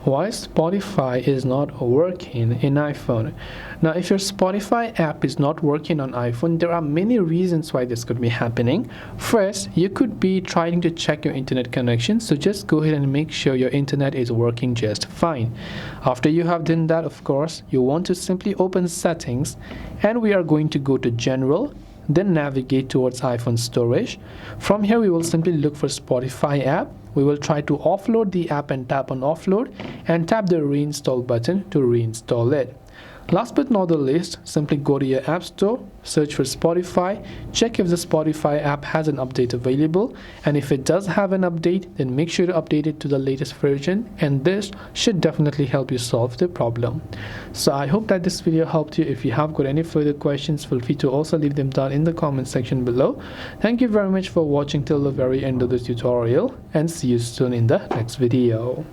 Why Spotify is not working in iPhone. Now, if your Spotify app is not working on iPhone, there are many reasons why this could be happening. First, you could be trying to check your internet connection, so just go ahead and make sure your internet is working just fine. After you have done that, of course, you want to simply open settings, and we are going to go to general, then navigate towards iPhone storage. From here we will simply look for Spotify app. We will try to offload the app and tap on offload and tap the reinstall button to reinstall it. Last but not the least, simply go to your app store, search for Spotify, check if the Spotify app has an update available, and if it does have an update, then make sure to update it to the latest version, and this should definitely help you solve the problem. So I hope that this video helped you. If you have got any further questions, feel free to also leave them down in the comment section below. Thank you very much for watching till the very end of this tutorial, and see you soon in the next video.